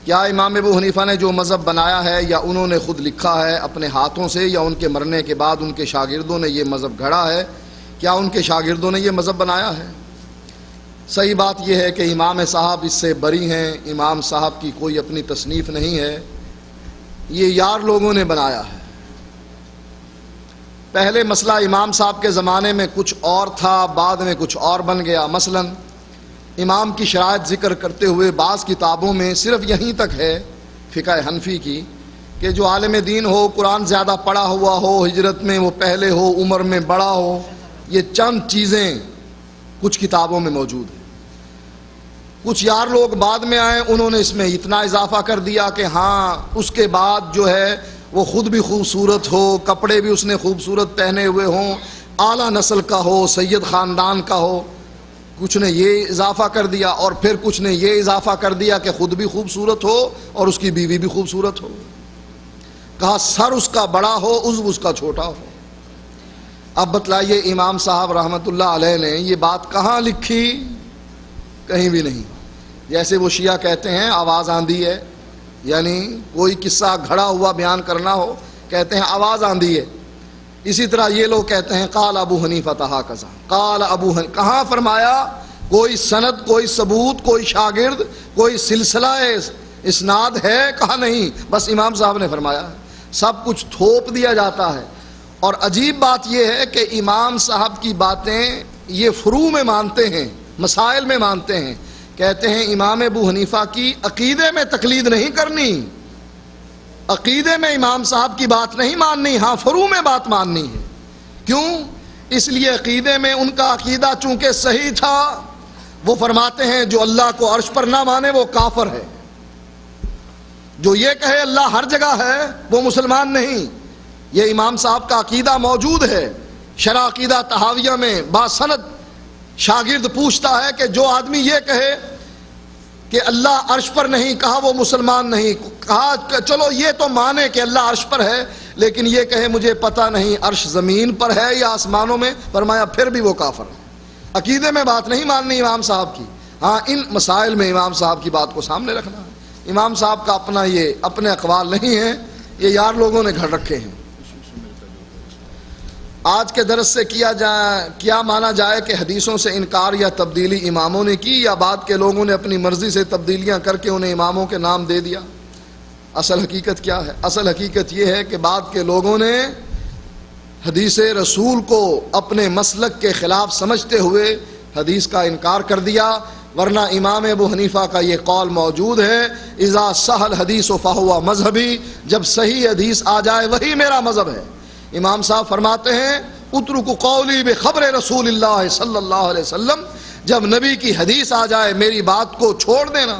کیا امام ابو حنیفہ نے جو مذہب بنایا ہے یا انہوں نے خود لکھا ہے اپنے ہاتھوں سے یا ان کے مرنے کے بعد ان کے شاگردوں نے یہ مذہب گھڑا ہے؟ کیا ان کے شاگردوں نے یہ مذہب بنایا ہے؟ صحیح بات یہ ہے کہ امام صاحب اس سے بری ہیں، امام صاحب کی کوئی اپنی تصنیف نہیں ہے، یہ یار لوگوں نے بنایا ہے۔ پہلے مسئلہ امام صاحب کے زمانے میں کچھ اور تھا، بعد میں کچھ اور بن گیا۔ مثلا امام کی شرائط ذکر کرتے ہوئے بعض کتابوں میں صرف یہیں تک ہے فقہ حنفی کی کہ جو عالم دین ہو، قرآن زیادہ پڑھا ہوا ہو، ہجرت میں وہ پہلے ہو، عمر میں بڑا ہو، یہ چند چیزیں کچھ کتابوں میں موجود ہیں۔ کچھ یار لوگ بعد میں آئے، انہوں نے اس میں اتنا اضافہ کر دیا کہ ہاں اس کے بعد جو ہے وہ خود بھی خوبصورت ہو، کپڑے بھی اس نے خوبصورت پہنے ہوئے ہوں، اعلیٰ نسل کا ہو، سید خاندان کا ہو۔ کچھ نے یہ اضافہ کر دیا، اور پھر کچھ نے یہ اضافہ کر دیا کہ خود بھی خوبصورت ہو اور اس کی بیوی بھی خوبصورت ہو۔ کہا سر اس کا بڑا ہو، عضو اس کا چھوٹا ہو۔ اب بتلائیے امام صاحب رحمۃ اللہ علیہ نے یہ بات کہاں لکھی؟ کہیں بھی نہیں۔ جیسے وہ شیعہ کہتے ہیں آواز آندھی ہے، یعنی کوئی قصہ گھڑا ہوا بیان کرنا ہو کہتے ہیں آواز آندھی ہے، اسی طرح یہ لوگ کہتے ہیں قال ابو حنیفہ ہکذا، قال ابو حنیفہ۔ کہاں فرمایا؟ کوئی سند، کوئی ثبوت، کوئی شاگرد، کوئی سلسلہ اسناد ہے؟ کہا نہیں، بس امام صاحب نے فرمایا۔ سب کچھ تھوپ دیا جاتا ہے۔ اور عجیب بات یہ ہے کہ امام صاحب کی باتیں یہ فروع میں مانتے ہیں، مسائل میں مانتے ہیں، کہتے ہیں امام ابو حنیفہ کی عقیدے میں تقلید نہیں کرنی، عقیدے میں امام صاحب کی بات نہیں ماننی، ہاں فروع میں بات ماننی ہے۔ کیوں؟ اس لیے عقیدے میں ان کا عقیدہ چونکہ صحیح تھا، وہ فرماتے ہیں جو اللہ کو عرش پر نہ مانے وہ کافر ہے، جو یہ کہے اللہ ہر جگہ ہے وہ مسلمان نہیں۔ یہ امام صاحب کا عقیدہ موجود ہے۔ شرح عقیدہ طحاویہ میں باسند شاگرد پوچھتا ہے کہ جو آدمی یہ کہے کہ اللہ عرش پر نہیں، کہا وہ مسلمان نہیں۔ کہا کہ چلو یہ تو مانے کہ اللہ عرش پر ہے، لیکن یہ کہے مجھے پتہ نہیں عرش زمین پر ہے یا آسمانوں میں، فرمایا پھر بھی وہ کافر ہے۔ عقیدے میں بات نہیں ماننی امام صاحب کی، ہاں ان مسائل میں امام صاحب کی بات کو سامنے رکھنا ہے۔ امام صاحب کا اپنا یہ اپنے اقوال نہیں ہیں، یہ یار لوگوں نے گھڑ رکھے ہیں۔ آج کے درس سے کیا مانا جائے کہ حدیثوں سے انکار یا تبدیلی اماموں نے کی یا بعد کے لوگوں نے اپنی مرضی سے تبدیلیاں کر کے انہیں اماموں کے نام دے دیا؟ اصل حقیقت کیا ہے؟ اصل حقیقت یہ ہے کہ بعد کے لوگوں نے حدیث رسول کو اپنے مسلک کے خلاف سمجھتے ہوئے حدیث کا انکار کر دیا، ورنہ امام ابو حنیفہ کا یہ قول موجود ہے اذا صح الحدیث فہو مذہبی، جب صحیح حدیث آ جائے وہی میرا مذہب ہے۔ امام صاحب فرماتے ہیں اترکوا قولی بخبر رسول اللہ صلی اللہ علیہ وسلم، جب نبی کی حدیث آ جائے میری بات کو چھوڑ دینا،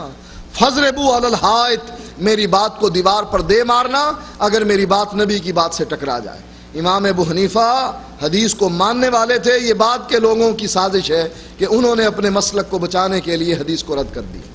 فضربوا علی الحائط، میری بات کو دیوار پر دے مارنا اگر میری بات نبی کی بات سے ٹکرا جائے۔ امام ابو حنیفہ حدیث کو ماننے والے تھے، یہ بعد کے لوگوں کی سازش ہے کہ انہوں نے اپنے مسلک کو بچانے کے لیے حدیث کو رد کر دیا۔